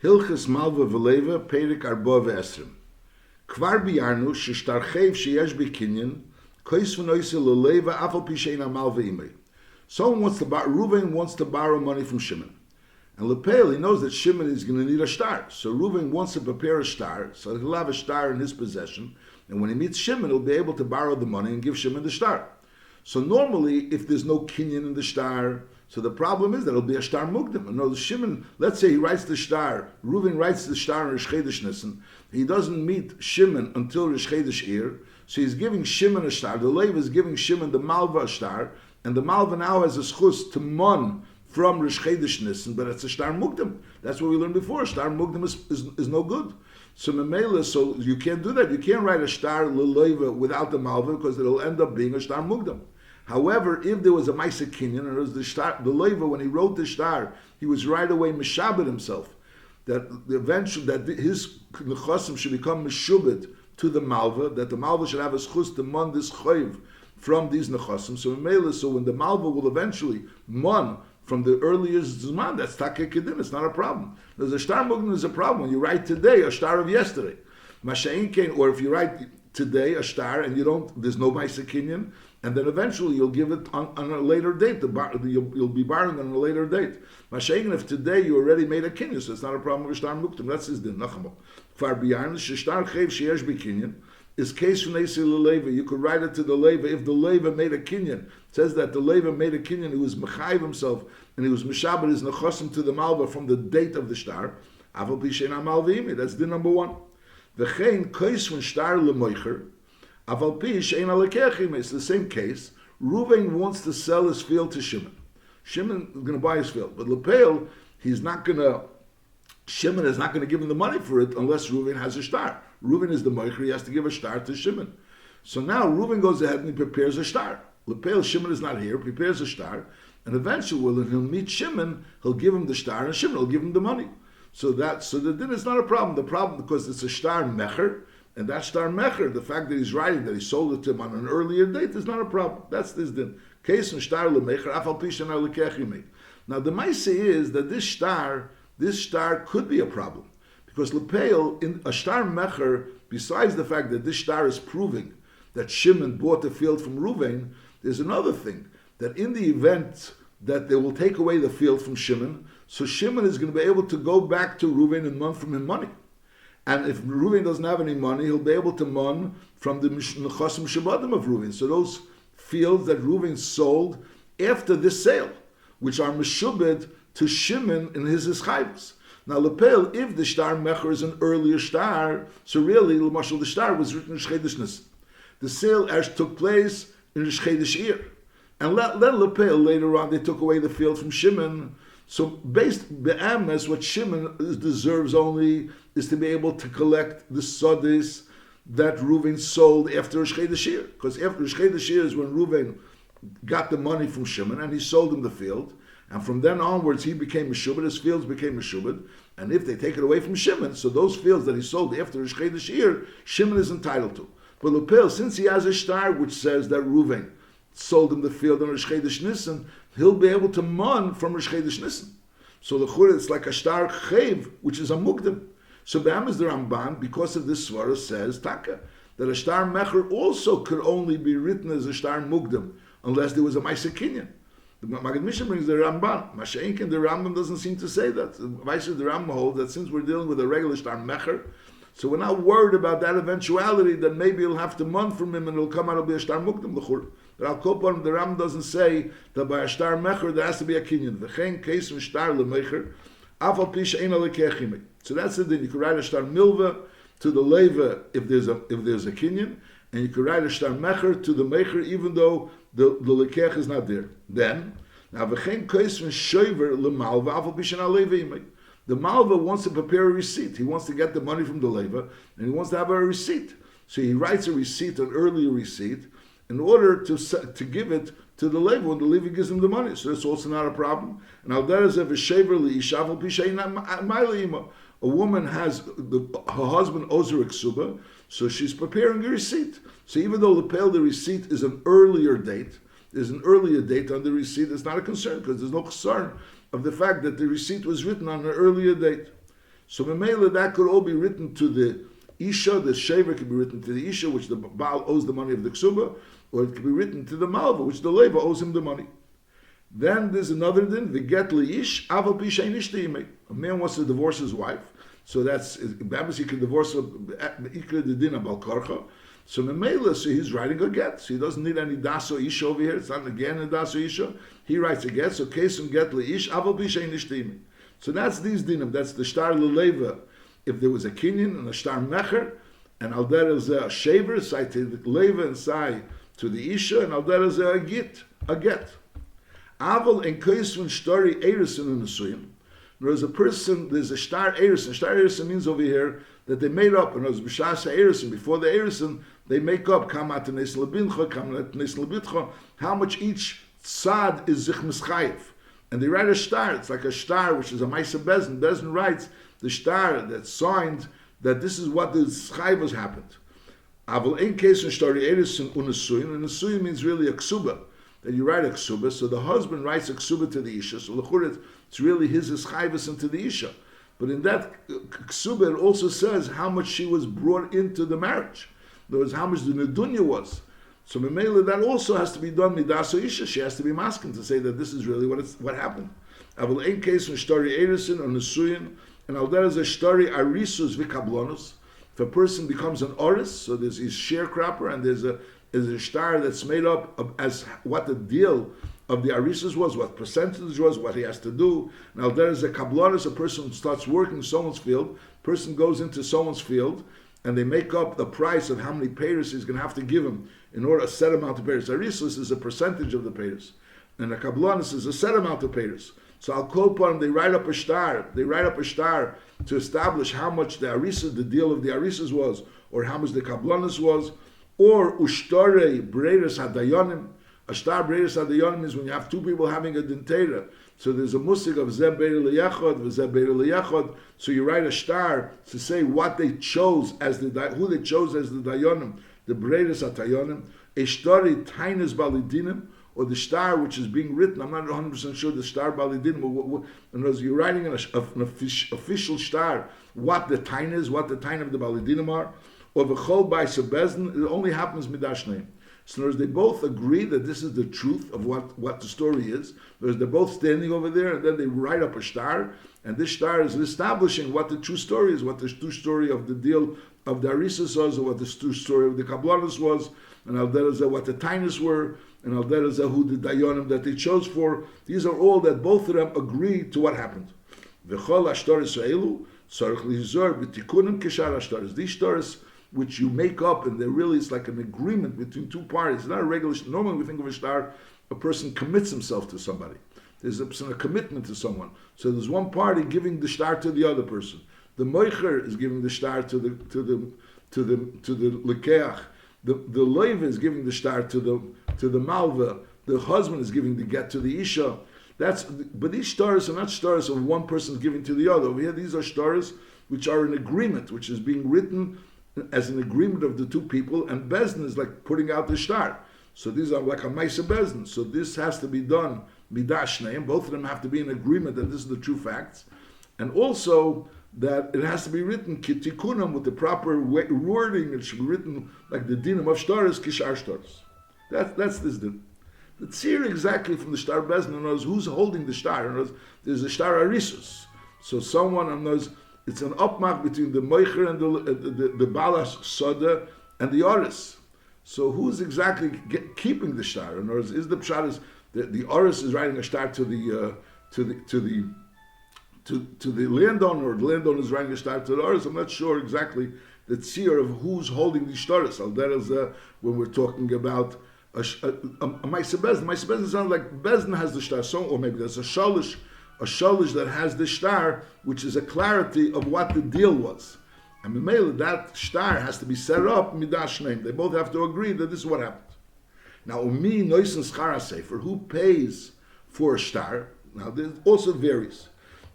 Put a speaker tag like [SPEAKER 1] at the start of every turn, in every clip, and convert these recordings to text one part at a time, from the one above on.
[SPEAKER 1] Hilchas Malveh V'Loveh, Perik Arba V'Esrim. Kvar biyarnu sheshtar chayv sheyesh b'kinyan kois v'noise l'leva afal pi she'eina malveh imei. Someone wants to borrow, Reuven wants to borrow money from Shimon. And Lepel, he knows that Shimon is going to need a star. So Reuven wants to prepare a star, so he'll have a star in his possession. And when he meets Shimon, he'll be able to borrow the money and give Shimon the star. So normally, if there's no kinyan in the star, so the problem is that it'll be a star mukdam. And no, Shimon, let's say he writes the star, Reuven writes the star in Rish Chedesh Nisan. He doesn't meet Shimon until Rish Chedesh Ir. So he's giving Shimon a star. The Lev is giving Shimon the Malveh a star. And the Malveh now has a schus to mon from Rish Chedesh Nisan, but it's a star mukdam. That's what we learned before. Star mukdam is no good. So memela, so you can't do that. You can't write a star l'loiva without the Malveh because it'll end up being a star mukdam. However, if there was a Maisa Kinyan, and it was the Loiva, when he wrote the star, he was right away Meshabed himself, that eventually that his Nechosim should become Meshubed to the Malveh, that the Malveh should have a schus to mon this Choiv from these Nechosim. So when the Malveh will eventually mon from the earliest Zman, that's Takeh Kedin, it's not a problem. There's a star mugdam is a problem. When you write today, a star of yesterday. Masha'in Kain, or if you write today a star and there's no Maisa Kinyan, and then eventually you'll give it on a later date. You'll be borrowing on a later date. Masha'in, if today you already made a kinyan, so it's not a problem with star muktam. That's his din. Nachamo. Far beyond shtar chayv sheyesh b'kinyan is case v'neisi l'leva. You could write it to the leva if the leva made a kinyan. It says that the leva made a kinyan. He was mechayiv himself and he was mishabed his nechosim to the malva from the date of the star. Aval pisheina malvimi. That's din number one. V'chein case when star lemoicher. It's the same case. Reuven wants to sell his field to Shimon. Shimon is going to buy his field, but Lepel, Shimon is not going to give him the money for it unless Reuven has a star. Reuven is the moicher; he has to give a star to Shimon. So now Reuven goes ahead and he prepares a star. Lepel, Shimon is not here, prepares a star, and eventually when he'll meet Shimon, he'll give him the star, and Shimon will give him the money. So the din is not a problem. The problem because it's a star mecher. And that star mecher, the fact that he's writing that he sold it to him on an earlier date is not a problem. That's this din. Case and star lemecher afal pishan alekechimei. Now the ma'ase is that this star could be a problem because lepeil in a star mecher. Besides the fact that this star is proving that Shimon bought the field from Reuven, there's another thing that in the event that they will take away the field from Shimon, so Shimon is going to be able to go back to Reuven and mon from him money. And if Reuven doesn't have any money, he'll be able to mon from the Nechosim Shabadim of Reuven. So those fields that Reuven sold after this sale, which are Meshubed to Shimon in his Ischayvus. Now, Lepel, if the star mecher is an earlier star, so really, L'mashal, the star was written in Shchedesh Nisan. The sale took place in Shchedesh Ir. And then Lepel, later on, they took away the field from Shimon. So based be'ames, what Shimon deserves only is to be able to collect the sodis that Reuven sold after Chedesh Ir. Because after Chedesh Ir is when Reuven got the money from Shimon and he sold him the field. And from then onwards he became Meshubed, his fields became Meshubed. And if they take it away from Shimon, so those fields that he sold after Chedesh Ir, Shimon is entitled to. But Lepel, since he has a star which says that Reuven sold him the field on Rish Chedesh Nisan, he'll be able to mon from Rish Chedesh Nisan. So the Chur, it's like a star chayv, which is a mukdam. So B'am is the Ramban, because of this svara, says Taka, that a star mecher also could only be written as a star mukdam, unless there was a Maisa Kinyan. The Maggid Mishnah brings the Ramban. Masha'inkin, the Rambam doesn't seem to say that. The Rambam holds that since we're dealing with a regular star mecher, so we're not worried about that eventuality that maybe he'll have to mon from him and it'll come out to be a star mukdam l'chur. But Al Kopon, the Ram doesn't say that by a star mecher there has to be a kinyan. V'chein case from star lemecher, afal pi she'ein alekechimei. So that's the thing. You could write a star milva to the leva if there's a kinyan, and you could write a star mecher to the mecher even though the lekech is not there. Then now v'chein case from shover lemalva afal pi she'ein alevimei. The Malva wants to prepare a receipt. He wants to get the money from the leva, and he wants to have a receipt. So he writes a receipt, an earlier receipt, in order to give it to the leva when the leva gives him the money. So that's also not a problem. And al derez ev shaver li ishavel pishein. A woman has her husband owes her a ksuba, so she's preparing a receipt. So even though the receipt is an earlier date, there's an earlier date on the receipt. It's not a concern because there's no concern of the fact that the receipt was written on an earlier date. So Memela, that could all be written to the Isha, the Shaver could be written to the Isha, which the Baal owes the money of the Ksuba, or it could be written to the Malveh, which the Leva owes him the money. Then there's another din, the get leish, aval pi shein ishti. A man wants to divorce his wife, so that's he can divorce ikra the din abal karcha. So memela, so he's writing a get, so he doesn't need any daso isha over here. It's not again a daso isha. He writes a get, so kesum get leish, aval pi shein ishti. So that's these dinim. That's the shtar leleva. If there was a kinyan and a shtar mecher, and al der is a shaver, say to the leva and say to the isha, and al der is a get. Aval en kaisvun shtori erison in the suyim. There's a person, there's a shtar erison. Shtar erison means over here that they made up, and there's b'shas erison. Before the erison, they make up kamat nes lebincha, kamat nes lebitcha, how much each sad is zich mischayev. And they write a shtar. It's like a shtar, which is a ma'aser bezin. Bezin writes the shtar that's signed that this is what the chayev has happened. Aval en kaisvun shtori erison unasuyim. And asuyim means really a ksuba. That you write a ksuba, so the husband writes a ksuba to the isha, so l'churet, it's really his chayvus into the isha. But in that ksuba, it also says how much she was brought into the marriage. In other words, how much the nedunya was. So memela, that also has to be done midaso isha. She has to be masking to say that this is really what happened. Aval ein case from shtori erisin or nesuyin, and al there is a shtori arisus v'kablonus. If a person becomes an oris, so there's his sharecropper, and there's a shtar that's made up of as what the deal of the arisas was, what percentage was, what he has to do. Now there is a kablanis, a person starts working in someone's field, person goes into someone's field, and they make up the price of how many payers he's going to have to give him in order a set amount of payers. Arisas is a percentage of the payers, and a kablanis is a set amount of payers. So I'll call upon them, they write up a shtar to establish how much the arisa, the deal of the arisas was, or how much the kablanis was. Or ushtare breiras hadayonim. A shtar breiras hadayonim is when you have two people having a dintera. So there's a musig of zeh beir leyachod v'zeh beir leyachod. So you write a shtar to say what they chose as who they chose as the dayonim, the breiras hadayonim. A shtari tainas balidinim, or the shtar which is being written. I'm not 100% sure the shtar balidinim. In other words, you're writing an official shtar what the tain is, what the tain of the balidinim are. Or the chol by sebezin, it only happens midash name. So in other words, they both agree that this is the truth of what the story is. Whereas they're both standing over there, and then they write up a shtar, and this shtar is establishing what the true story is, what the true story of the deal of the arisas was, or what the true story of the kablanis was, and al derezah what the tainis were, and al derezah who the dayonim that they chose for. These are all that both of them agree to what happened. V'chol ashtaris ha'elu tzarich lizor b'tikunim kishar ashtaris. These shtaris which you make up, and it's like an agreement between two parties. It's not a regular. Normally we think of a shtar, a person commits himself to somebody. There's a commitment to someone. So there's one party giving the shtar to the other person. The moicher is giving the shtar to the lekeach. The leiva is giving the shtar to the malva. The husband is giving the get to the isha. But these stars are not stars of one person giving to the other. Over here, these are stars which are an agreement, which is being written as an agreement of the two people, and Bezdin is like putting out the shtar. So these are like a Maisa Bezdin. So this has to be done midash neim. Both of them have to be in agreement that this is the true facts, and also that it has to be written kitikunam with the proper wording. It should be written like the dinim of shtaris kishar shtaris. That's this din. The tzir exactly from the shtar Bezdin knows who's holding the shtar. There's a shtar arisus. So someone knows. It's an upmark between the moicher and the balas soda and the oris. So who's exactly keeping the shtar? In other words, is the pshat is the oris is writing a shtar to the landowner, or the landowner is writing a shtar to the oris? I'm not sure exactly the tzir of who's holding the shtaris. That is when we're talking about a ma'aser bezdin. Ma'aser bezdin sounds like bezdin has the shtar, or maybe there's a shalish that has the shtar, which is a clarity of what the deal was. And Mimele, that shtar has to be set up midash name. They both have to agree that this is what happened. Now, umi noisen schara sefer, who pays for a shtar? Now, this also varies.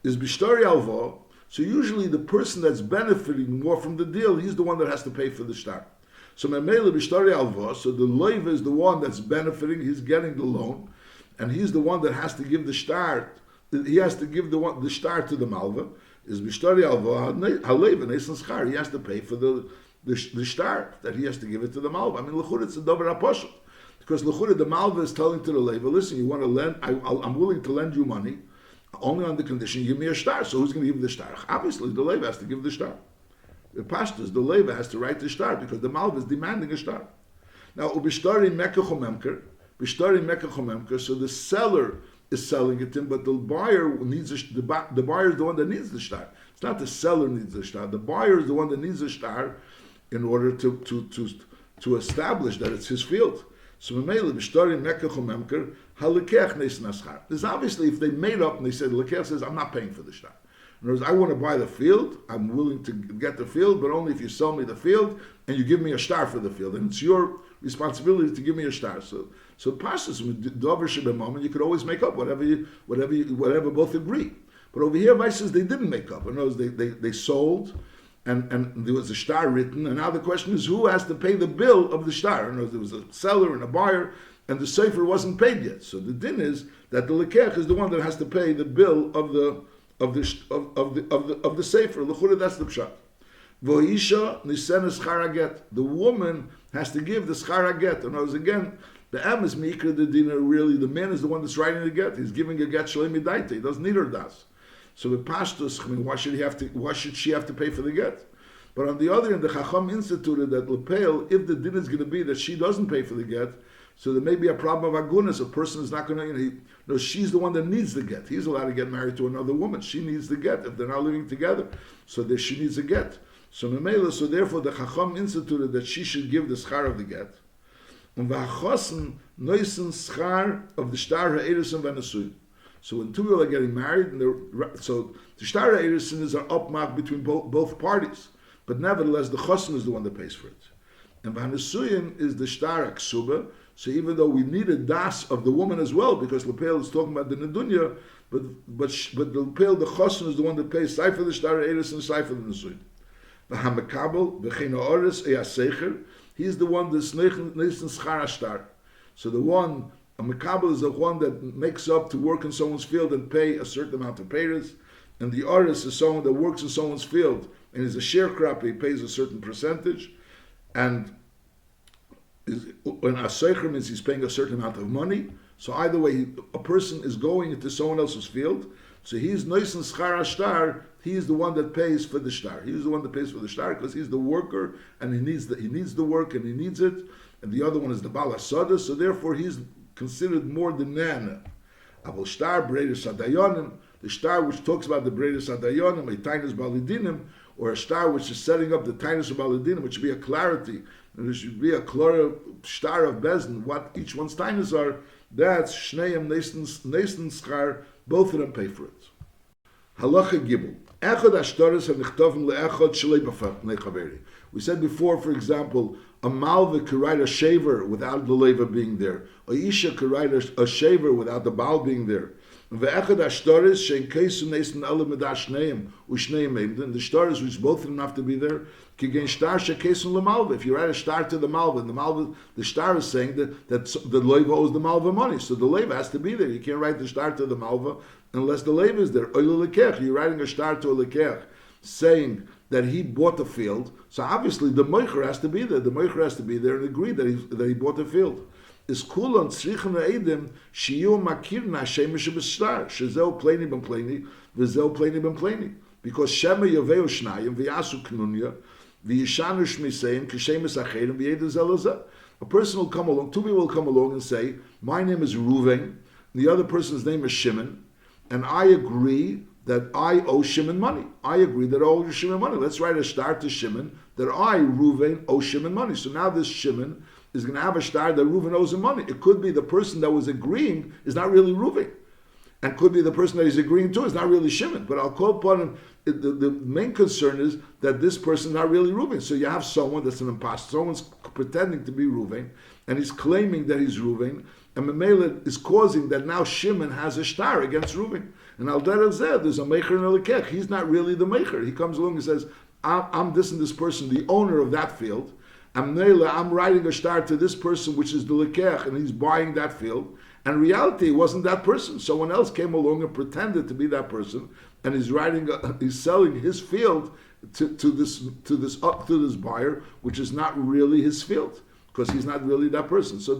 [SPEAKER 1] Is b'shtari alvo. So usually the person that's benefiting more from the deal, he's the one that has to pay for the shtar. So Mimele b'shtari alvo. So the loiva is the one that's benefiting. He's getting the loan, and he's the one that has to give the shtar. He has to give the shtar to the malva. is Bishtari Alva Halev and Esan Schar. He has to pay for the shtar that he has to give it to the Malveh. I mean, l'chura it's a davar aposhel, because l'chura the Malveh is telling to the Leva, listen, you want to lend? I'm willing to lend you money, only on the condition you give me a shtar. So who's going to give the shtar? Obviously, the Leva has to give the shtar. The pashtus, the Leva has to write the shtar because the Malveh is demanding a shtar. Now, ubishtari mekach omemker, so the seller is selling it to him, but the buyer needs the buyer is the one that needs the shtar. It's not the seller needs the shtar. The buyer is the one that needs the shtar in order to establish that it's his field. So there's obviously, if they made up and they said, Lekech says, I'm not paying for the shtar. In other words, I want to buy the field, I'm willing to get the field, but only if you sell me the field and you give me a shtar for the field. And it's your responsibility to give me a shtar. So Pashas, Dover Shebemam, you could always make up whatever both agree. But over here, Vice says they didn't make up. In other words, they sold, and there was a shtar written, and now the question is who has to pay the bill of the shtar? In other words, there was a seller and a buyer, and the sefer wasn't paid yet. So the din is that the lekech is the one that has to pay the bill of the sefer. L'chura, that's the pshat. V'isha nisenes schar haget. The woman has to give the schar haget. In other words, again, the am is mikra the dinner. Really, the man is the one that's writing the get. He's giving a get shalei midaita. He doesn't need her das. So the pashtus, I mean, why should she have to pay for the get? But on the other hand, the Chacham instituted that lepeil, if the din is going to be that she doesn't pay for the get, so there may be a problem of agunas. A person is not going to, no, she's the one that needs the get. He's allowed to get married to another woman. She needs the get if they're not living together. So that she needs a get. So therefore the Chacham instituted that she should give the schar of the get. And v'hachosen noisen schar of the shtar ha'erusin v'nesuin. So when two people are getting married, so the shtar ha'erusin is an upmark between both parties. But nevertheless, the chosen is the one that pays for it. And v'nesuin is the shtar aksuba. So even though we need a das of the woman as well, because Lepel is talking about the nedunya, but the Lepel, the chosen is the one that pays Saifa the shtar ha'erusin and Saifa the nesuin. V'hamakabel v'chein ha'oris eyasecher. He's the one that's neichen schar hashtar. So the one, a makabel is the one that makes up to work in someone's field and pay a certain amount of payers, and the artist is someone that works in someone's field and is a sharecropper, he pays a certain percentage, and when aseicher means he's paying a certain amount of money. So either way, a person is going into someone else's field, so he's neichen schar hashtar. He's the one that pays for the shtar. He's the one that pays for the shtar because he's the worker and he needs the work and he needs it. And the other one is the bal hasada, so therefore he's considered more the nana. Avol shtar breides hadayonim, the shtar which talks about the breides hadayonim, a tainus balidinim, or a shtar which is setting up the tainus balidinim, which should be a clarity, and there should be a clear shtar of bezin, what each one's tainus are. That's shneim neisen schar. Both of them pay for it. Halacha gibel. We said before, for example, a Malveh could write a shaver without the leva being there. A Isha could write a shaver without the Baal being there. And the shtaris which both of them have to be there. If you write a shtar to the Malveh, the shtar is saying that the leva owes the Malveh money, so the leva has to be there. You can't write the shtar to the Malveh unless the leva is there. You're writing a shtar to a lekech saying that he bought the field, so obviously the moicher has to be there. The moicher has to be there and agree that he bought the field. Is kulon tzrichen ha'edim shiyu makirna shemesh b'shtar shezeu pleni ben pleni v'zeu pleni ben pleni, because shema yaveu shnayim v'yasu knunya v'yishanu shmiseim k'shemes acherim v'yedu zelazah. A person will come along, two people will come along and say, my name is Reuven, the other person's name is Shimon, and I agree that I owe Shimon money. I agree that I owe Shimon money. Let's write a shtar to Shimon that I, Reuven, owe Shimon money. So now this Shimon is going to have a shtar that Reuven owes him money. It could be the person that was agreeing is not really Reuven, and could be the person that he's agreeing to is not really Shimon. But I'll call upon him. The main concern is that this person is not really Reuven. So you have someone that's an imposter. Someone's pretending to be Reuven, and he's claiming that he's Reuven, and Mamela is causing that now Shimon has a shtar against Reuven. And al der zeh, there's a mecher and a lekech. He's not really the mecher. He comes along and says, I'm this and this person, the owner of that field. I'm writing a shtar to this person, which is the lekech, and he's buying that field. And in reality, it wasn't that person. Someone else came along and pretended to be that person. and he's selling his field to this buyer, which is not really his field, because he's not really that person. So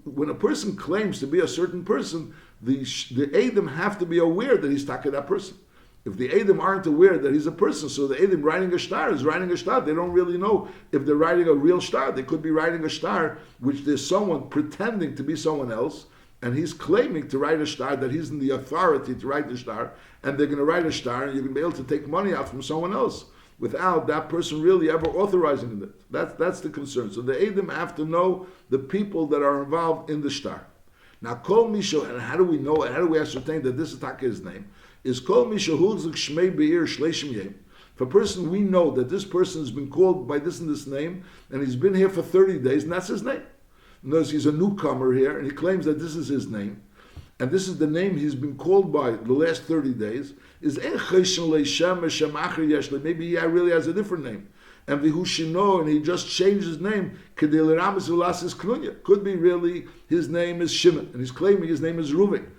[SPEAKER 1] when a person claims to be a certain person, the Eidim have to be aware that he's talking that person. If the Eidim aren't aware that he's a person, so the Eidim writing a star is writing a star. They don't really know if they're writing a real star. They could be writing a star which there's someone pretending to be someone else, and he's claiming to write a star, that he's in the authority to write the star, and they're going to write a star, and you're going to be able to take money out from someone else without that person really ever authorizing it. That's the concern. So the Eidim have to know the people that are involved in the star. Now, Kol Misho, and how do we know, and how do we ascertain that this is Taka's name? Is Kol Misho Hulzik Shmei Be'ir Shleishim Yem. If a person, we know that this person has been called by this and this name, and he's been here for 30 days, and that's his name. Notice he's a newcomer here, and he claims that this is his name, and this is the name he's been called by the last 30 days, is maybe he really has a different name. And Vihushino, and he just changed his name, could be really his name is Shimon, and he's claiming his name is Reuven.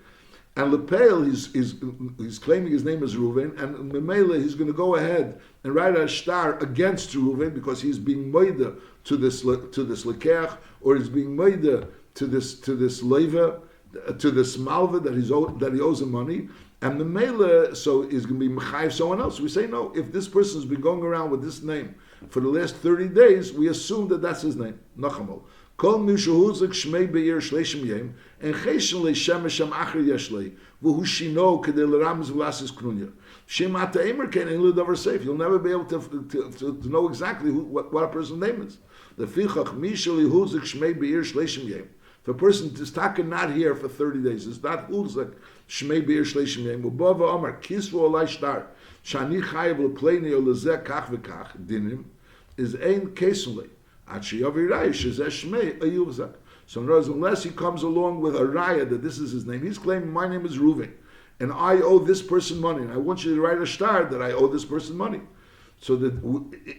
[SPEAKER 1] And Lepel, he's claiming his name is Reuven, and Memele, he's going to go ahead and write a star against Reuven because he's being moida to this Lekech, or he's being moida to this Leva, to this Malveh that he owes him money. And Memele, so is going to be Mechayiv someone else. We say no. If this person's been going around with this name for the last 30 days, we assume that that's his name. Nachamol. Kol mishuhuzik shmei be'ir shleishim yem and cheshen le'shem acher yeshlei v'hushino kedei l'ramz v'lasis knunya. Shema ta'emer ken ein l'davar safe. You'll never be able to know exactly what a person's name is. Lefichach mishel yehuzik shmei be'ir shleishim yem. If a person is not here for 30 days, it's not huzik shmei be'ir shleishim yem. Ubava Amar kisvu olai shtar shani chayev l'pleini o l'zeh kach v'kach dinim is ein kesulei. So in other words, unless he comes along with a raya that this is his name, he's claiming my name is Reuven, and I owe this person money, and I want you to write a star that I owe this person money, so that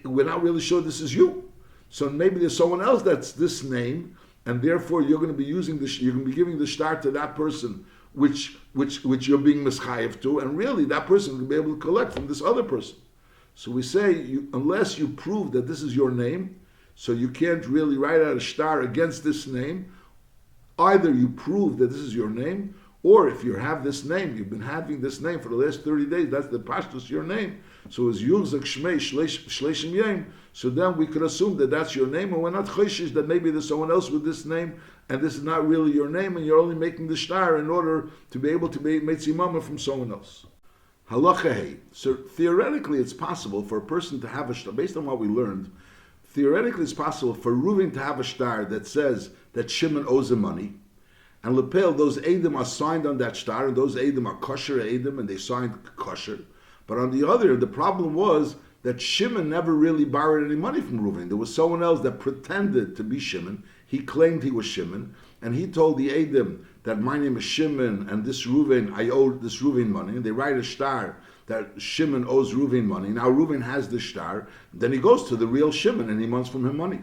[SPEAKER 1] we're not really sure this is you. So maybe there's someone else that's this name, and therefore you're going to be using this. You're going to be giving the star to that person, which you're being mischayev to, and really that person will be able to collect from this other person. So we say unless you prove that this is your name. So you can't really write out a star against this name. Either you prove that this is your name, or if you have this name, you've been having this name for the last 30 days, that's the pashtus, your name. So it's Yuzak Shmei Shleishim Yem. So then we could assume that that's your name, and we're not choshish that maybe there's someone else with this name, and this is not really your name, and you're only making the star in order to be able to be Metzimama from someone else. Halacha Hey. So theoretically it's possible for a person to have a star, based on what we learned, theoretically, it's possible for Reuven to have a star that says that Shimon owes him money, and Lepel, those Eidim are signed on that star, and those Eidim are kosher Eidim, and they signed kosher. But on the other, the problem was that Shimon never really borrowed any money from Reuven. There was someone else that pretended to be Shimon. He claimed he was Shimon, and he told the Eidim that my name is Shimon, and this Reuven, I owe this Reuven money, and they write a star that Shimon owes Reuven money. Now Reuven has the star, then he goes to the real Shimon and he wants from him money.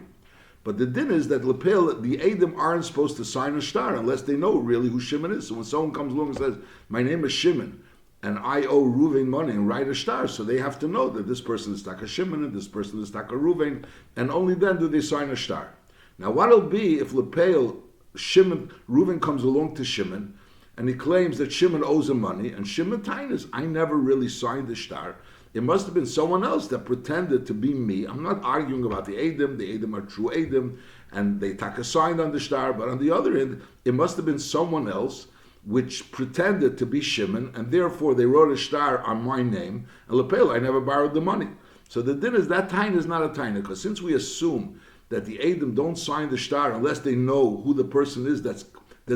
[SPEAKER 1] But the din is that Lepel, the Eidim aren't supposed to sign a star unless they know really who Shimon is. So when someone comes along and says, my name is Shimon, and I owe Reuven money, and write a star, so they have to know that this person is Taka Shimon and this person is Taka Reuven, and only then do they sign a star. Now what will be if Lepel, Reuven comes along to Shimon, and he claims that Shimon owes him money, and Shimon Tainas, I never really signed the star. It must have been someone else that pretended to be me. I'm not arguing about the Eidim are true Eidim, and they take a sign on the star, but on the other end, it must have been someone else which pretended to be Shimon, and therefore they wrote a star on my name, and Lepel, I never borrowed the money. So the din is that Taina is not a Taina, because since we assume that the Eidim don't sign the star unless they know who the person is that's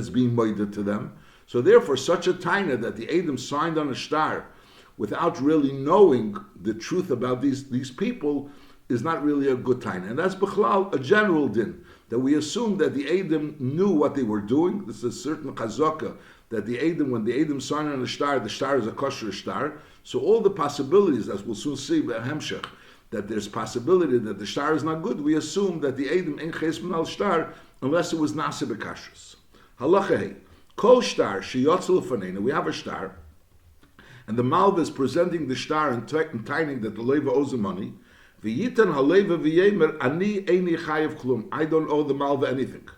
[SPEAKER 1] being moided to them, so therefore, such a taina that the Eidim signed on a star without really knowing the truth about these people is not really a good taina. And that's b'chlal, a general din, that we assume that the Eidim knew what they were doing. This is a certain chazaka, that the Eidim, when the Eidim sign on the star is a kosher star. So all the possibilities, as we'll soon see, Hemshech, that there's possibility that the star is not good, we assume that the Eidim ain't ches min al star unless it was nasa b'kashrus. Halacha Hey. Kol star sheyotzel lefanenu, we have a star, and the Malveh is presenting the star and taining that the Leva owes the money. V'yitan haleva v'yemer ani eini chayev klum. I don't owe the Malveh anything.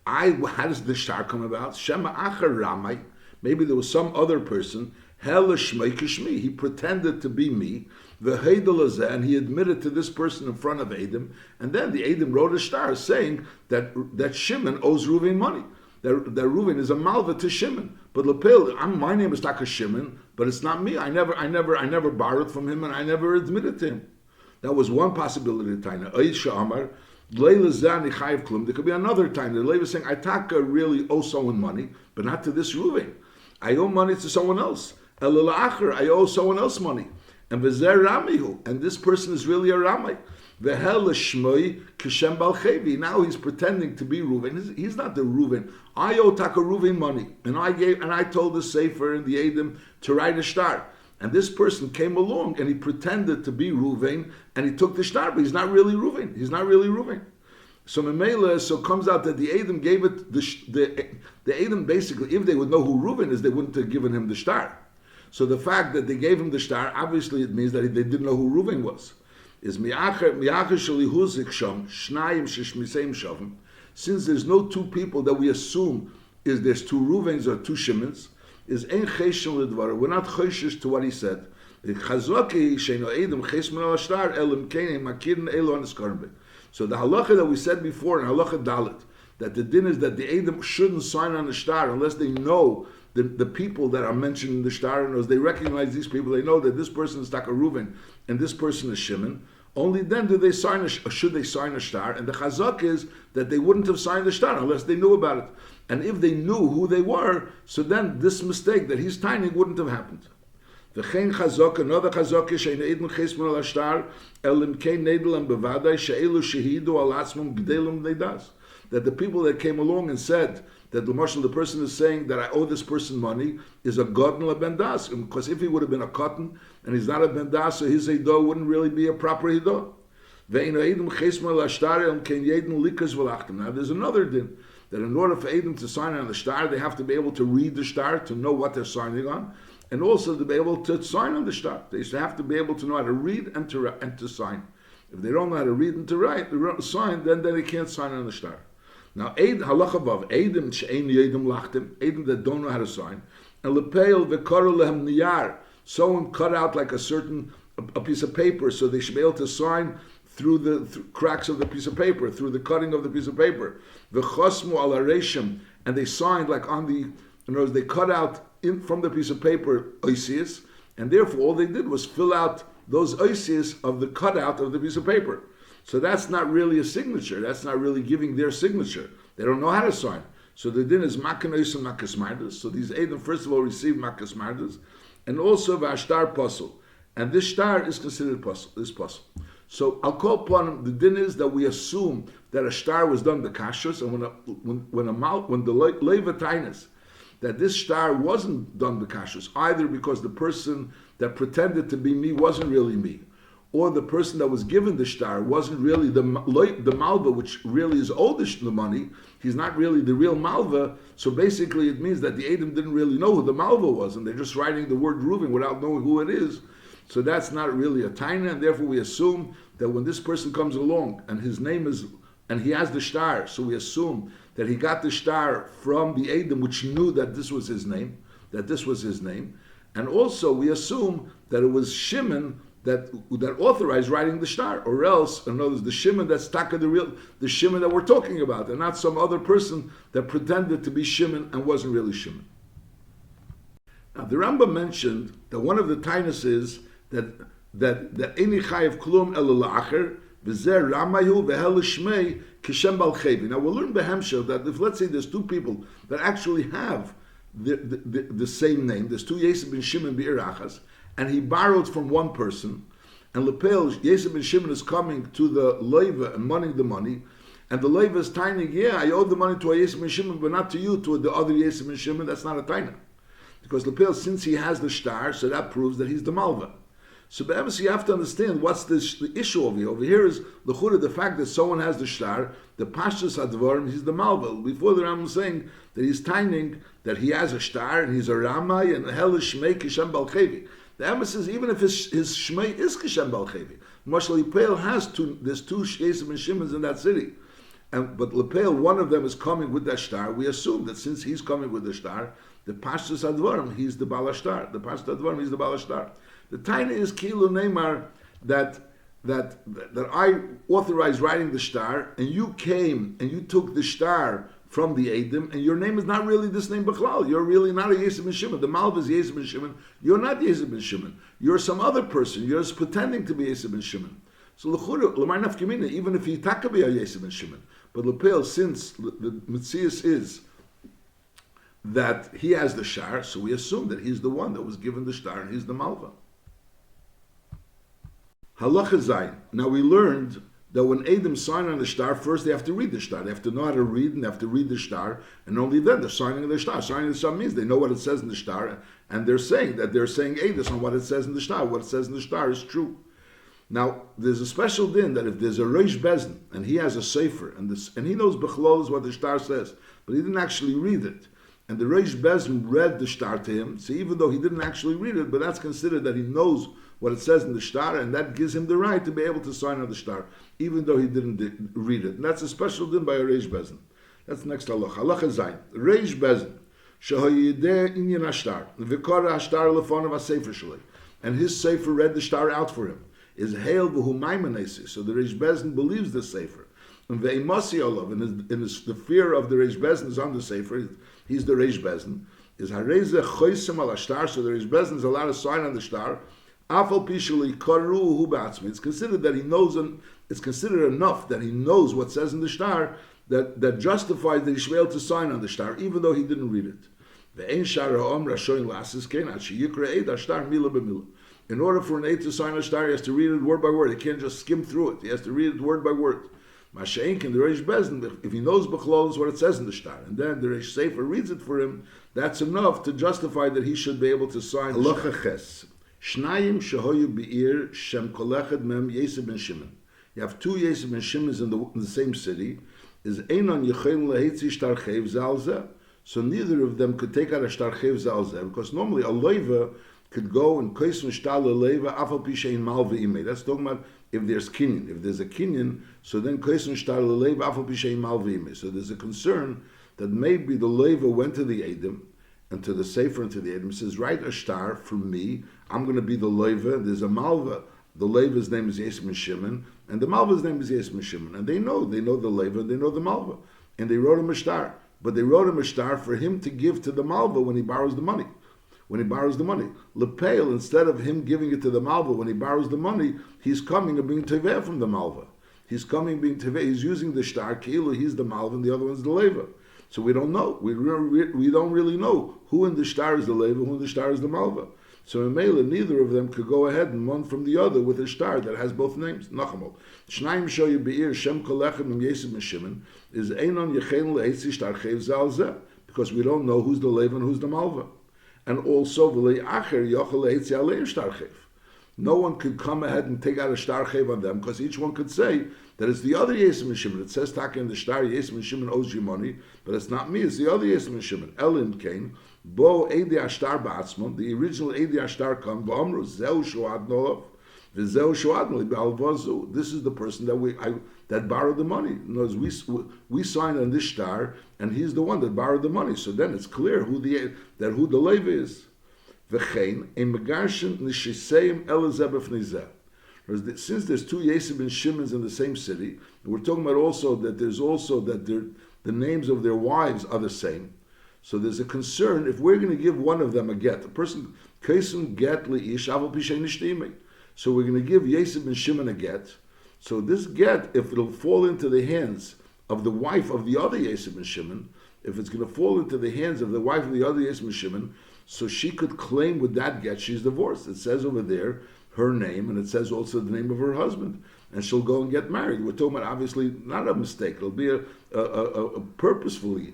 [SPEAKER 1] How does the star come about? Shema acher ramai. Maybe there was some other person. Hel shmei kishmi. He pretended to be me. V'heidel and he admitted to this person in front of Edom. And then the Edom wrote a star saying that Shimon owes Reuven money. That Reuven is a Malveh to Shimon. But Lepil, my name is Taka Shimon, but it's not me. I never borrowed from him, and I never admitted to him. That was one possibility. Taina Oisha Amar. There could be another time that Levi is saying, I taka really owe someone money, but not to this Reuven. I owe money to someone else. I owe someone else money. And this person is really a Ramai. Now he's pretending to be Reuven. He's not the Reuven. I owe taka Reuven money, and I told the Sefer and the Edom to write a star. And this person came along and he pretended to be Reuven and he took the star, but he's not really Reuven. He's not really Reuven. So Memela, so comes out that the Edom gave it the Edom basically, if they would know who Reuven is, they wouldn't have given him the star. So the fact that they gave him the star, obviously it means that they didn't know who Reuven was. Is since there's no two people that we assume there's two Reuvens or two Shimons, is ein cheshen ledvar. We're not cheshish to what he said. So the halacha that we said before in halacha dalit, that the din is that the Edom shouldn't sign on the star unless they know the people that are mentioned in the star, and as they recognize these people, they know that this person is Taka Reuven and this person is Shimon. Only then do they sign should they sign a star, and the chazak is that they wouldn't have signed the star unless they knew about it. And if they knew who they were, so then this mistake that he's tiny wouldn't have happened. V'chein chazak, another chazak is she'ein edin chesman al ashtar elim kein nedel and bevadai she'elu shehidu al atzmum gdelum leidas. That the people that came along and said that the person is saying that I owe this person money is a godn ben das, because if he would have been a cotton and he's not a ben das, so his eidah wouldn't really be a proper eidah. Now there's another din, that in order for Edom to sign on the star, they have to be able to read the star to know what they're signing on, and also to be able to sign on the star. They have to be able to know how to read and to sign. If they don't know how to read and to sign, then they can't sign on the star. Now, halacha vav, Edom she'ein yedom lachtim, Edom that don't know how to sign, and lepeil v'karu lehem niyar, someone cut out like a piece of paper, so they should be able to sign through the cracks of the piece of paper, through the cutting of the piece of paper. V'chosmu al hareshim, and they signed like on the, in other words, they cut out from the piece of paper oisius, and therefore all they did was fill out those oisius of the cutout of the piece of paper. So that's not really a signature. That's not really giving their signature. They don't know how to sign. So the din is makanois and makasmardas. So these Edom first of all receive makasmardas, and also v'ashtar pasul. And this star is considered pasul. This pasul. So I'll call upon the din is that we assume that a star was done the kashrus, and when the leva tainas, that this star wasn't done the kashrus, either because the person that pretended to be me wasn't really me, or the person that was given the star wasn't really the Malveh, which really is owed the money. He's not really the real Malveh. So basically it means that the Edom didn't really know who the Malveh was, and they're just writing the word Reuven without knowing who it is. So that's not really a taina, and therefore we assume that when this person comes along and his name is, and he has the star, so we assume that he got the star from the Edom, which knew that this was his name, and also we assume that it was Shimon that authorized writing the star, or else, in other words, the Shimon that's taka the Shimon that we're talking about, and not some other person that pretended to be Shimon and wasn't really Shimon. Now the Rambam mentioned that one of the tainas is that any chayev klum el la'acher v'zer ramayu v'hel shmei kishem bal chevi. Now we'll learn behemshel that if, let's say, there's two people that actually have the same name, there's two Yosef ben Shimon be'irachas, and he borrowed from one person, and Lepel, Yosef ben Shimon is coming to the Leva and money the money, and the Leva is tiny, I owe the money to Yosef ben Shimon, but not to you, to the other Yosef ben Shimon. That's not a taina. Because Lepel, since he has the star, so that proves that he's the Malveh. So be'emes you have to understand what's the issue over here. Over here is the fact that someone has the shtar, the pashtus advarim, he's the malvel. Before the Rambam is saying that he's timing that he has a shtar and he's a ramai and hell is shmei kishem balchevi. The emes is even if his shmei is kishem balchevi, Mashal Lepel has there's two Yesim and Shimons in that city. But Lepel, one of them is coming with that shtar. We assume that since he's coming with the shtar, the Pashtus Advarim, he's the Balashtar. The Pashtus Advarim, he's the Balashtar. The Taina is Kilu Neymar that I authorized writing the shtar, and you came and you took the shtar from the Eidim, and your name is not really this name Bechlal. You're really not a Yesim and Shimon. The Malv is Yesim and Shimon. You're not Yesim and Shimon. You're some other person. You're just pretending to be Yesim and Shimon. So L'mar Nafkamina, even if he taka be a Yesim and Shimon, but Lepel, since the Metzias is that he has the shtar, so we assume that he's the one that was given the shtar, and he's the Malva. Halacha Zayin. Now we learned that when Eidim sign on the shtar, first they have to read the shtar. They have to know how to read, and they have to read the shtar, and only then they're signing the shtar. Signing the shtar means they know what it says in the shtar, and they're saying Eidus on what it says in the shtar. What it says in the shtar is true. Now, there's a special din that if there's a Reish Bezin, and he has a sefer, and he knows Bechlol is what the shtar says, but he didn't actually read it, and the Reish Bezin read the shtar to him, so even though he didn't actually read it, but that's considered that he knows what it says in the shtar, and that gives him the right to be able to sign on the shtar, even though he didn't read it. And that's a special din by a Reish Bezin. That's the next halacha. Halacha Zayin. Reish Bezin, shehoyideh inyan hashtar, v'kora hashtar lefonav ha-sefer shalei, and his sefer read the shtar out for him. Is hail v'hu maimanesi. So the Reish Bezin believes the sefer. And ve'imasi olav, and the fear of the Reish Bezin is on the sefer. He's the Reish Bezin. Is hareze choisem al hashtar. So the Reish Bezin is allowed to sign on the shtar. Afal pishuli karu hu ba'atzmi. It's considered that he knows, and it's considered enough that he knows what says in the shtar that justifies that he should be able to sign on the shtar, even though he didn't read it. Ve'ein shar ha'om rashoin lasis kein ad sheyikra eid hashtar mila b'mila. In order for an Eid to sign a shtar, he has to read it word by word. He can't just skim through it. He has to read it word by word. Masha'ink and the Reish Bezin, if he knows Bechlol is what it says in the shtar, and then the Reish Sefer reads it for him, that's enough to justify that he should be able to sign the shtar. Halacha Ches. Shnayim shehoyu be'ir shem kolechad mem Yosef ben Shimon. You have two Yosef ben Shimons in the same city. Is einon yechein lehetzi shtar chev zalzeh. So neither of them could take out a shtar chev zalzeh, because normally a loiva could go and koisen shtar leleva afal pishein Malveh V'Loveh. That's talking about if there's kinyan. If there's a kinyan, so then koisen shtar leleva afal pishein Malveh V'Loveh. So there's a concern that maybe the leva went to the Eidim and to the Sefer and to the Eidim, says, write a shtar for me. I'm going to be the leva. There's a malva. The leva's name is Yosef ben Shimon, and the malva's name is Yosef ben Shimon. And they know the leva, they know the malva. And they wrote him a shtar. But they wrote him a shtar for him to give to the malva when he borrows the money. Lepel, instead of him giving it to the Malva when he borrows the money, he's coming and being teveh from the Malva. He's coming being teveh. He's using the shtar, Kilu, he's the Malva and the other one's the Leva. So we don't know. We don't really know who in the shtar is the Leva, who in the shtar is the Malva. So in Mela, neither of them could go ahead and one from the other with a shtar that has both names. Nachamol. Shnayim shoyu be'ir shem kolechem im Yosef ben Shimon is einon yechein le'etzi shtar chev zalzeh, because we don't know who's the Leva and who's the Malva. And also, no one could come ahead and take out a shtar chev on them, because each one could say that it's the other Yosef ben Shimon. It says taka in the shtar, Yosef ben Shimon owes you money, but it's not me, it's the other Yosef ben Shimon. Elim came, bo eidi ashtar ba'atzmon, the original eidi ashtar come, v'omru zeu shuad nolav, v'zeu shuad nolav b'alvazu. This is the person that borrowed the money. In other words, we signed on this shtar, and he's the one that borrowed the money. So then it's clear who the Levi is. V'chein ein megarshin nishiseim elazeh b'fnei. Since there's two Yosef ben Shimons in the same city, we're talking about also that the names of their wives are the same. So there's a concern if we're going to give one of them a get. A person kaisun get leish aval pishay nishtime. So we're going to give Yosef ben Shimon a get. So this get, if it'll fall into the hands of the wife of the other Yosef ben Shimon, if it's going to fall into the hands of the wife of the other Yosef ben Shimon, so she could claim with that get she's divorced. It says over there her name, and it says also the name of her husband, and she'll go and get married. We're talking about obviously not a mistake. It'll be a purposefully.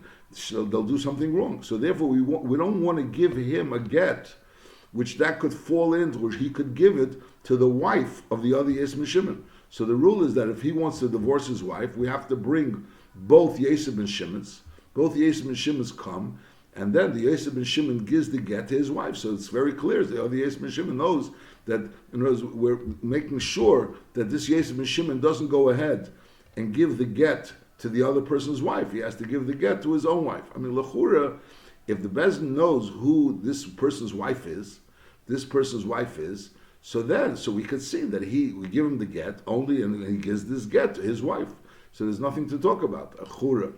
[SPEAKER 1] They'll do something wrong. So therefore, we don't want to give him a get which that could fall into, which he could give it to the wife of the other Yosef ben Shimon. So the rule is that if he wants to divorce his wife, we have to bring both Yosef ben Shimons. Both Yosef ben Shimons come, and then the Yosef ben Shimon gives the get to his wife. So it's very clear. The other Yosef ben Shimon knows that, we're making sure that this Yosef ben Shimon doesn't go ahead and give the get to the other person's wife. He has to give the get to his own wife. I mean, l'chura, if the Bezdin knows who this person's wife is, so we could see that we give him the get only, and he gives this get to his wife. So there's nothing to talk about. Achura.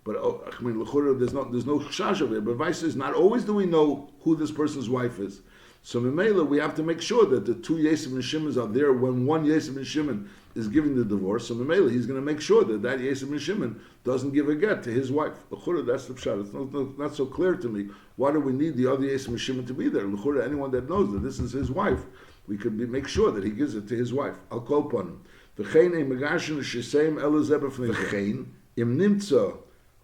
[SPEAKER 1] But I mean, l'chura, there's no chash over here. But vice is not always do we know who this person's wife is. So Memela, we have to make sure that the two Yosef and Shimons are there when one Yosef and Shimon is giving the divorce. So Memela, he's going to make sure that Yosef and Shimon doesn't give a get to his wife. L'chura, that's the pshat. It's not so clear to me. Why do we need the other Yosef and Shimon to be there? L'chura, anyone that knows that this is his wife, we could make sure that he gives it to his wife. I'll call upon him. V'chein im megashin l'shiseim elazeh b'fnei. V'chein im nimtza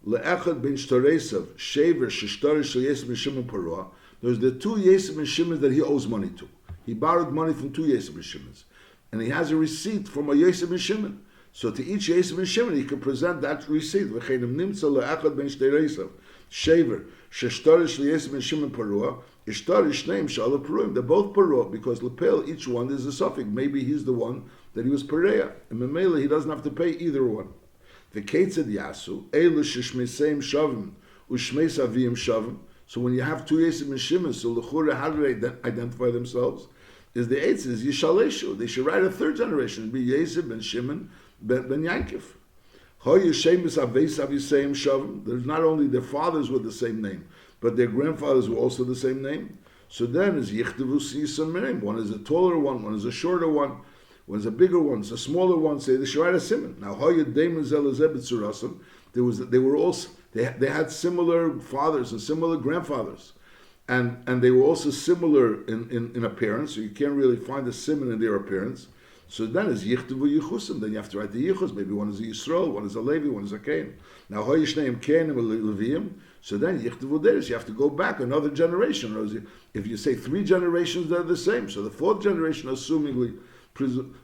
[SPEAKER 1] le'echad ben shtoresav shever sheshtorish shel Yosef ben Shimon parua. There's the two Yosef ben Shimon that he owes money to. He borrowed money from two Yosef ben Shimons, and he has a receipt from a Yosef ben Shimon. So to each Yosef ben Shimon, he can present that receipt. V'chein im nimtza le'echad ben shtoresav shever sheshtorish shel Yosef ben Shimon parua. Ishtarish name shala paruim. They're both parua because lepel each one is a suffix. Maybe he's the one that he was pareya, and memela he doesn't have to pay either one. The ketzad yasu elu sheshmeseim shavim ushmeis avim shavim. So when you have two Yosef ben Shimon, so l'chura, how do they identify themselves? Is the eighth is yishaleshu. They should write a third generation. It'd be Yosef ben Shimon ben Yankif. There's not only their fathers with the same name, but their grandfathers were also the same name. So then is yichtavu siyisam name. One is a taller one is a shorter one is a bigger one, it's a smaller one. Say they should write a simon. Now they had similar fathers and similar grandfathers, and they were also similar in appearance. So you can't really find a simon in their appearance. So then is yichtavu yichusim. Then you have to write the yichus. Maybe one is a Yisrael, one is a Levi, one is a Cain. Now hoyishneim Cain and Leviim. So then yichtavu deris. You have to go back another generation. If you say 3 generations, they're the same. So the 4th generation, assumingly,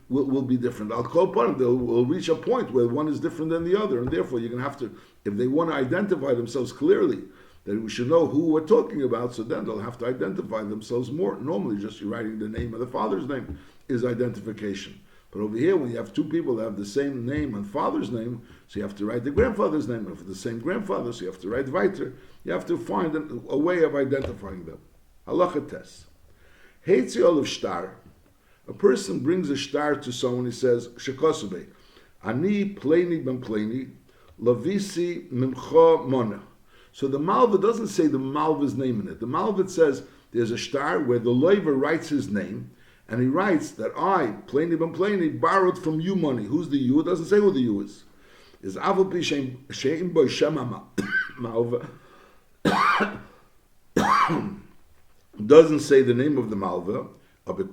[SPEAKER 1] will be different. I'll call upon them. They'll reach a point where one is different than the other, and therefore you're going to have to, if they want to identify themselves clearly, then we should know who we're talking about. So then they'll have to identify themselves more. Normally, just you writing the name of the father's name is identification. But over here, when you have 2 people that have the same name and father's name, so you have to write the grandfather's name. And for the same grandfather, so you have to write weiter. You have to find a way of identifying them. Halacha tes. Heitzi olav shtar. A person brings a shtar to someone. He says, "Shekosube, ani pleni ben pleni, lavisi mimcha mona." So the Malveh doesn't say the Malveh's name in it. The Malveh says there's a shtar where the loiver writes his name, and he writes that I, pleni ben pleni, borrowed from you money. Who's the you? It doesn't say who the you is. Is avol pi sheim boy shema Malveh. Doesn't say the name of the Malveh. Since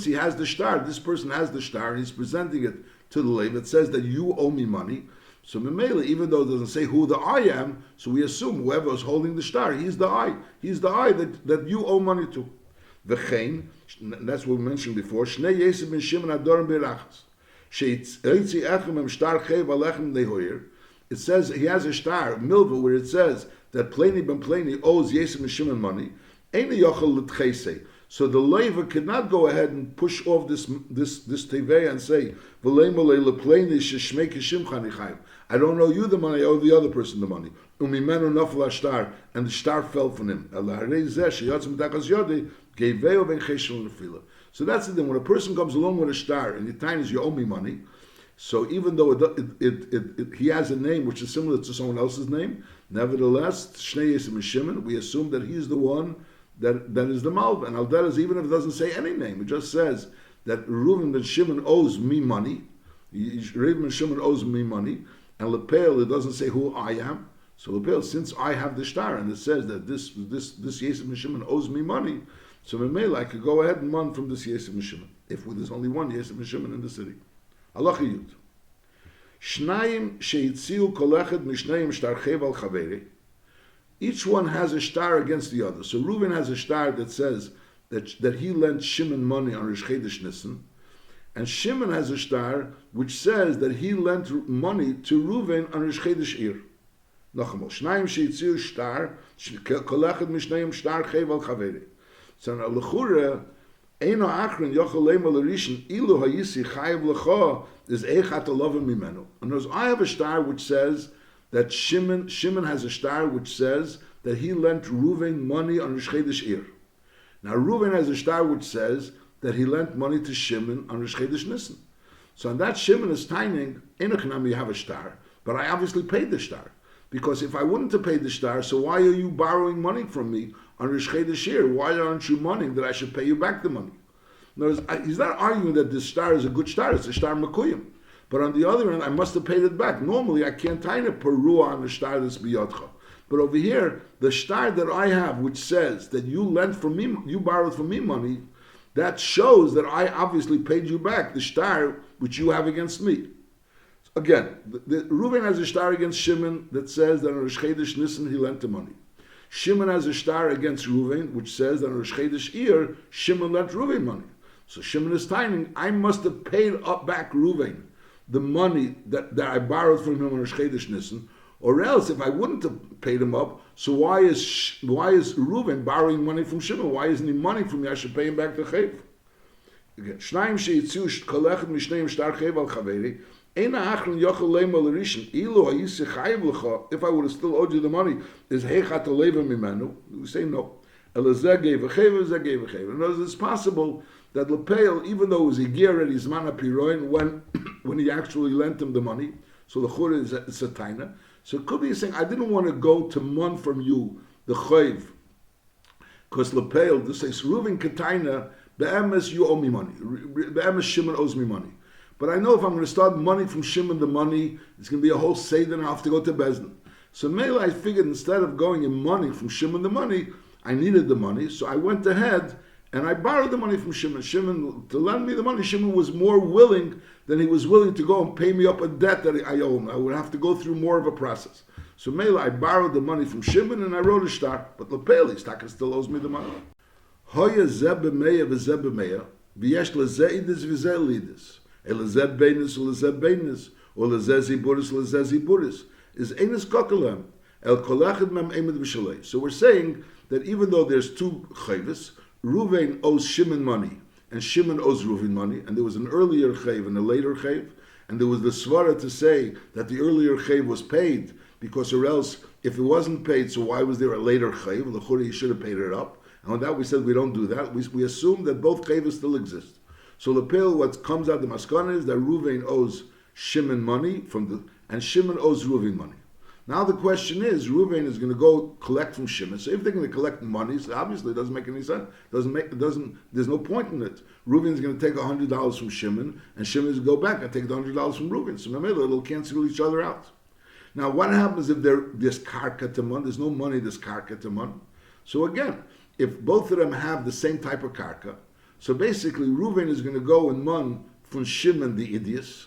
[SPEAKER 1] he has the shtar, this person has the shtar, and he's presenting it to the Lev. It says that you owe me money. So Memela, even though it doesn't say who the I am, so we assume whoever is holding the shtar, he's the I. He's the I that you owe money to. V'chein, that's what we mentioned before. Shnei Yosef ben Shimon adorim berachas. Sheitzi echem em shtar chev alechem nehoyer. It says he has a shtar, Malveh, where it says that Pleni ben Pleni owes Yosef and Shimon money. So the Levi could not go ahead and push off this tevei and say, I don't owe you the money, I owe the other person the money. And the shtar fell from him. So that's the thing. When a person comes along with a shtar and the time is you owe me money, so even though he has a name which is similar to someone else's name, nevertheless, Shnei Yosef and Shimon, we assume that he's the one that is the Malveh. And Al is even if it doesn't say any name, it just says that Reuven ben Shimon owes me money. Reuven ben Shimon owes me money, and Lepel, it doesn't say who I am. So Lepel, since I have the shtar and it says that this Yosef ben Shimon owes me money, so Memela I could go ahead and run from this Yosef ben Shimon if there's only one Yosef ben Shimon in the city. Halacha Yud. Shnayim sheitziu kolechad mishnayim shtar chev al chaveri. Each one has a star against the other. So Reuven has a star that says that he lent Shimon money on Rosh Chodesh Nisan, and Shimon has a star which says that he lent money to Reuven on Rosh Chodesh Ir. Nachamol Shnayim sheitziu star kolechad mishnayim shtar chev al chaveri. So now lechura eino achron yochel lema l'rishon ilu hayisi chayev lecha is echat alovim mimenu. And as I have a star which says that Shimon has a star which says that he lent Reuven money on Rosh Chodesh Ir. Now Reuven has a star which says that he lent money to Shimon on Rosh Chodesh Nisan. So on that Shimon is timing, Enochnam, you have a star, but I obviously paid the star. Because if I wouldn't have paid the star, so why are you borrowing money from me on Rosh Chodesh Ir? Why aren't you money that I should pay you back the money? In other words, he's not arguing that this star is a good star, it's a star Makuyim. But on the other hand, I must have paid it back. Normally, I can't tie a perua on the star that's biyotcha. But over here, the star that I have, which says that you lent from me, you borrowed from me money, that shows that I obviously paid you back the star which you have against me. Again, Reuven has a star against Shimon that says that on Rosh Chodesh Nisan he lent the money. Shimon has a star against Reuven which says that on Rosh Chodesh Ir Shimon lent Reuven money. So Shimon is timing, I must have paid up back Reuven the money that I borrowed from him on Rosh Chodesh Nisan, or else if I wouldn't have paid him up, so why is Reuven borrowing money from Shimon? Why isn't he money from me? I should pay him back the chayv. Again, Shnayim sheitziu kolechad mishnayim shtar chayv al chaveri. Eina achron yochel leima l'rishon ilu hayisi chayiv lecha. If I would have still owed you the money, is heichat aleva mimenu? We say no. Elazeh gave a chayv, Elazeh gave a chayv. In other words, it's possible that Lepeil, even though it was a year already, Zman HaPiroin, when he actually lent him the money, so the chur is a taina. So it could be saying, I didn't want to go to mon from you, the chayv, because Lepeil, this says, Reuven Kataina, be'emes you owe me money. Be'emes Shimon owes me money. But I know if I'm going to start money from Shimon the money, it's going to be a whole seder and I have to go to Bezdin. So Mela, I figured instead of going in money from Shimon the money, I needed the money, so I went ahead and I borrowed the money from Shimon. Shimon, to lend me the money, Shimon was more willing than he was willing to go and pay me up a debt that I owe him. I would have to go through more of a process. So Mela, I borrowed the money from Shimon and I wrote a star. But Lepeli, Staka still owes me the money. Hoya zeb b'meya v'zeb b'meya, v'yesh lezeh idis v'zeh lidis. Elezeh beinis u'lezeh beinis, or lezeh ziburis lezeh ziburis. Is enis kokelem, el kolechid mem emed v'shalei. So we're saying that even though there's two chayvis, Reuven owes Shimon money, and Shimon owes Reuven money, and there was an earlier chayv and a later chayv, and there was the svara to say that the earlier chayv was paid, because or else, if it wasn't paid, so why was there a later chayv? L'churi, he should have paid it up. And on that we said we don't do that. We assume that both chayvs still exist. So Lepil, what comes out the maskana is that Reuven owes Shimon money, and Shimon owes Reuven money. Now the question is, Reuven is going to go collect from Shimon. So if they're going to collect money, so obviously it doesn't make any sense. There's no point in it. Reuven is going to take $100 from Shimon, and Shimon is going to go back and take the $100 from Reuven. So maybe it'll cancel each other out. Now what happens if there's karka teman? There's no money, there's karka teman. So again, if both of them have the same type of karka, so basically Reuven is going to go and mon from Shimon the idios,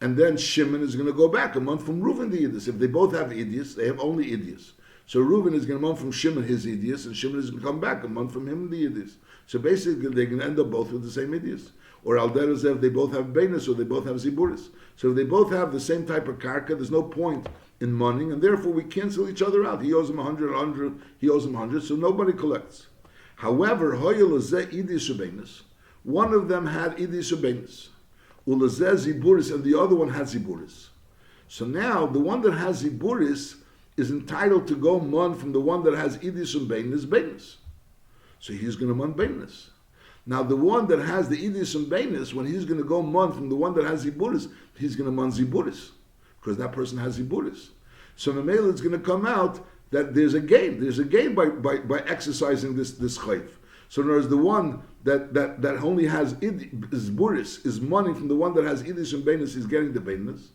[SPEAKER 1] and then Shimon is going to go back a month from Reuven the idios. If they both have idios, they have only idios. So Reuven is going to month from Shimon his idios, and Shimon is going to come back a month from him the idios. So basically they're going to end up both with the same idios. Or al derech they both have beinis, or they both have ziburis. So if they both have the same type of karka, there's no point in money, and therefore we cancel each other out. He owes him 100, he owes him 100, so nobody collects. However, one of them had idis ubenis, ziburis, and the other one had ziburis. So now the one that has ziburis is entitled to go mon from the one that has idis ubenis benis. So he's going to mon benis. Now the one that has the idis ubenis, when he's going to go mon from the one that has ziburis, he's going to mon ziburis, because that person has ziburis. So Mamela it's going to come out that there's a gain. There's a gain by exercising this chayv. So in other words, the one that only has ziburis is money from the one that has idis and beinis, he's getting the beinis.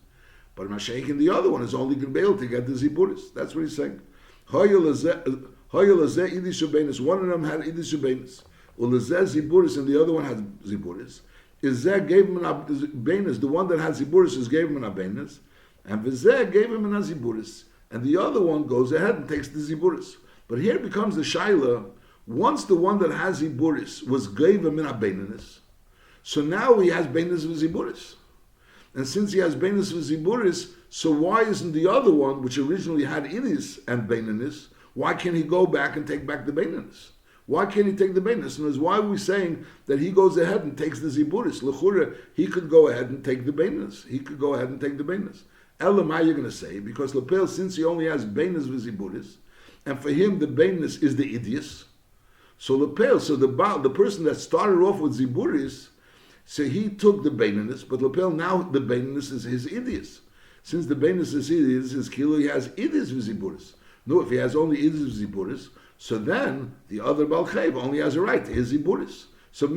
[SPEAKER 1] But Mashiach and the other one is only going to be able to get the ziburis. That's what he's saying. One of them had idis and beinis. Ulazeh ziburis and the other one had ziburis. is Zeh gave him an Abenis, the one that has Ziburis is gave him an Abenis, and V'zeh gave him an Ziburis, and the other one goes ahead and takes the Ziburis. But here becomes the Shaila, once the one that has Ziburis was gave him an Abenis, so now he has Benis V'Ziburis. And since he has Benis V'Ziburis, so why isn't the other one, which originally had Idis and Benis, why can't he go back and take back the Benis? Why can't he take the Benis? And why are we saying that he goes ahead and takes the Ziburis? L'chura, he could go ahead and take the Benis. He could go ahead and take the Benis. Elamai, you're going to say, because Lepel, since he only has Benis V'Ziburis, and for him the Benis is the Idius, so Lepel, so the person that started off with Ziburis, so he took the Benis, but Lepel, now the Benis is his Idius. Since the Benis is his kilo, he has Idis V'Ziburis. No, if he has only Idis V'Ziburis, so then the other Balchev only has a right to his Ziburis. So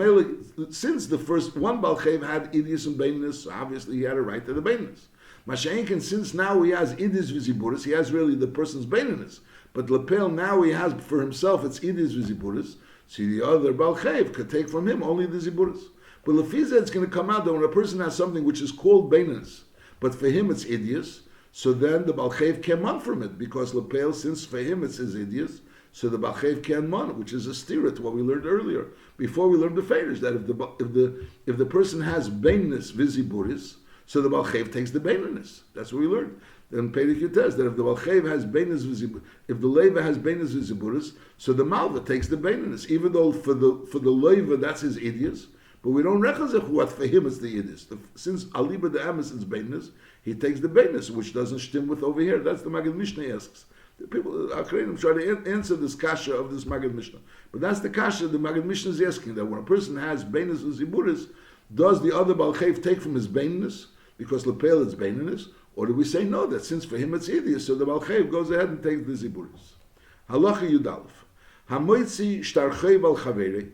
[SPEAKER 1] since the first one Balchev had Idis and Benis, obviously he had a right to the Benis. Masha'enkin, since now he has Idis V'Ziburis, he has really the person's Benis. But Lepel, now he has for himself, it's Idis V'Ziburis, so the other Balchev could take from him only the Ziburis. But Lefiza, it's going to come out that when a person has something which is called Benis, but for him it's Idius, so then the Balchev can man from it, because Lepel, since for him it's his Idius, so the Balchev can man, which is a stira to what we learned earlier, before we learned the Fedish, that if the person has Benis V'Ziburis, so the Balchev takes the Benis. That's what we learned. Then Perek Yutes, that if the Balchev has Benis V'Ziburis, if the Leva has Benis V'Ziburis, so the Malveh takes the Benis, even though for the Leva that's his Idius, but we don't rechazech what for him it's the Idius. Since Aliba the Amis is Benis, he takes the Benis, which doesn't stem with over here. That's the Maggid Mishnah asks. The people, Akrenim, try to answer this kasha of this Maggid Mishnah. But that's the kasha the Maggid Mishnah is asking, that when a person has Benis V'Ziburis, does the other Balchev take from his Benis, because Lepel is Benis, or do we say no, that since for him it's Idius, so the Balchev goes ahead and takes the Ziburis? Halacha Yudalef. Hamoitzi shtarchev al chaveri,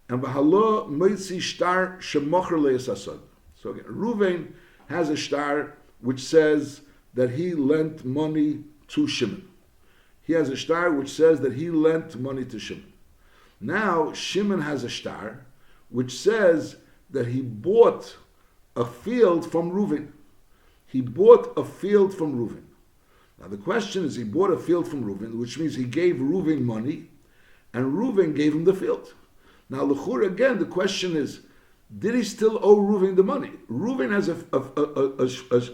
[SPEAKER 1] and v'halo moitzi shtar shemocher le'esasod. So again, Ruvain has a shtar which says that he lent money to Shimon. He has a shtar which says that he lent money to Shimon. Now Shimon has a shtar which says that he bought a field from Ruvain. He bought a field from Ruvain. Now the question is, he bought a field from Ruvain, which means he gave Ruvain money, and Ruvain gave him the field. Now l'chur, again, the question is, did he still owe Ruvain the money? Ruvain has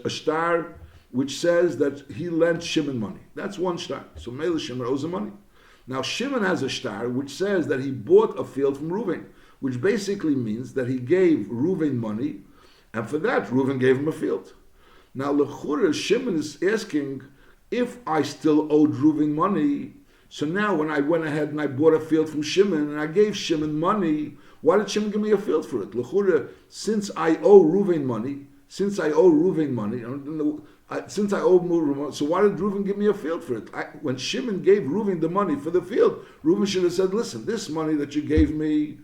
[SPEAKER 1] a shtar which says that he lent Shimon money. That's one shtar. So Mele Shimon owes him money. Now Shimon has a shtar which says that he bought a field from Ruvain, which basically means that he gave Ruvain money, and for that Ruvain gave him a field. Now l'chur, Shimon is asking, if I still owed Ruvain money, so now when I went ahead and I bought a field from Shimon and I gave Shimon money, why did Shimon give me a field for it? L'chura, since I owe Ruvain money, so why did Ruvain give me a field for it? When Shimon gave Ruvain the money for the field, Ruvain should have said, listen, this money that you gave me,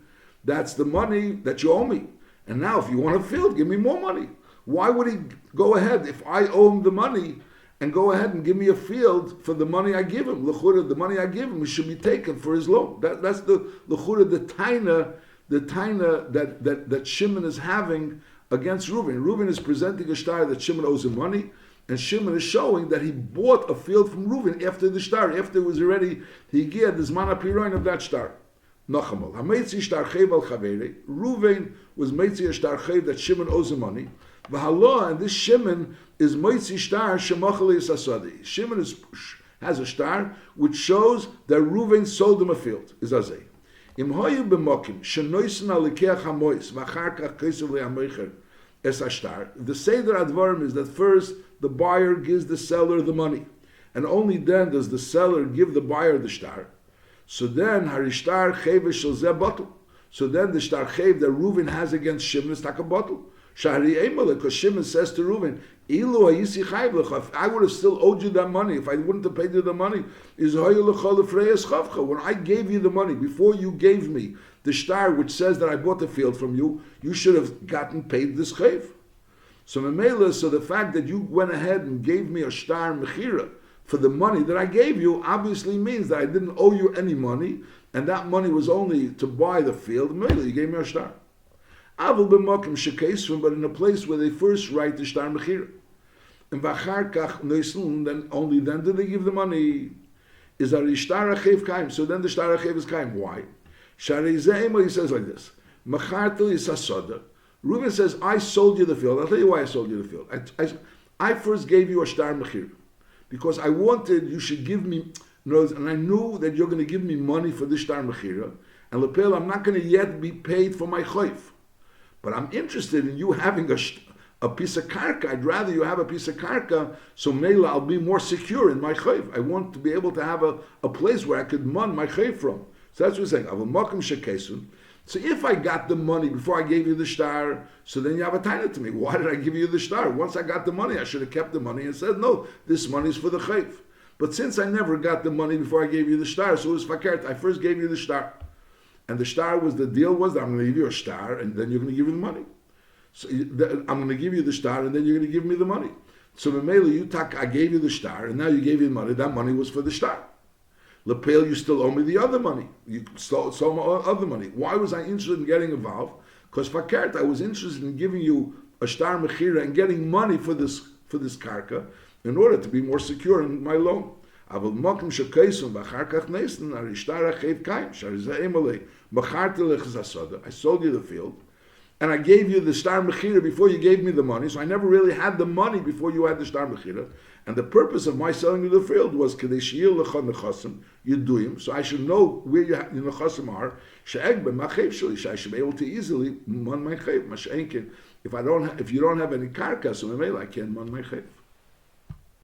[SPEAKER 1] that's the money that you owe me. And now if you want a field, give me more money. Why would he go ahead, if I owe him the money, and go ahead and give me a field for the money I give him? L'chura, the money I give him should be taken for his loan. That's the l'chura, the taina that Shimon is having against Reuven. Reuven is presenting a shtar that Shimon owes him money, and Shimon is showing that he bought a field from Reuven after the shtar, after it was already he gave the zman hapiroin of that shtar. Nochamal. Hameitzi shtar chev al chaveri. Reuven was meitzi a shtar chev that Shimon owes him money. V'halo, and this Shimon is meitzi shtar shemachali sasadi. Shimon has a shtar which shows that Reuven sold him a field. Is azay. Im hoyu b'mokim shenoisen alikeach hamois v'achar kach kesev le'amoicher es ashtar. The seder advarim is that first the buyer gives the seller the money, and only then does the seller give the buyer the shtar. So then harishtar chevesh shel zeh bottle. So then the shtar chev that Reuven has against Shimon is tak a bottle. Shahari Eimele, because Shimon says to Reuven, Ilu hayisi chayv lecha, if I would have still owed you that money, if I wouldn't have paid you the money, is hoyu lecha lefreyas chavcha. When I gave you the money, before you gave me the shtar which says that I bought the field from you, you should have gotten paid this chayv. So Memela, so the fact that you went ahead and gave me a shtar mechira for the money that I gave you, obviously means that I didn't owe you any money, and that money was only to buy the field. Memela, you gave me a shtar. Avol b'mokim shekeisvim, but in a place where they first write the shtar mechira. And v'achar kach neisnun, then only then do they give the money. Is a shtar achev kaim. So then the shtar achev is kaim. Why? Sharei ze'ema, he says like this. Machartel yisasoda. Reuben says, I sold you the field. I'll tell you why I sold you the field. I first gave you a shtar mechira because I wanted you should give me, and I knew that you're going to give me money for this shtar mechira, and lepel, I'm not going to yet be paid for my chayv. But I'm interested in you having a piece of karka. I'd rather you have a piece of karka, so mela I'll be more secure in my chayv. I want to be able to have a place where I could mon my chayv from. So that's what we're saying. Avol mokim shekesun. So if I got the money before I gave you the shtar, so then you have a taina to me. Why did I give you the shtar? Once I got the money, I should have kept the money and said, no, this money is for the chayv. But since I never got the money before I gave you the shtar, so it was fakert. I first gave you the shtar. And the shtar was, the deal was that I'm going to give you a shtar and then you're going to give me the money. So I'm going to give you the shtar and then you're going to give me the money. So Memela, I gave you the shtar and now you gave me the money. That money was for the shtar. Lepel, you still owe me the other money. You stole my other money. Why was I interested in getting involved? Because fakert, I was interested in giving you a shtar mechira and getting money for this karka in order to be more secure in my loan. I sold you the field, and I gave you the shtar mechira before you gave me the money, so I never really had the money before you had the shtar mechira. And the purpose of my selling you the field was Yiduyim, so I should know where your nechasim are. I should be able to easily mon my chayv. If you don't have any karka, so I can't mon my chayv.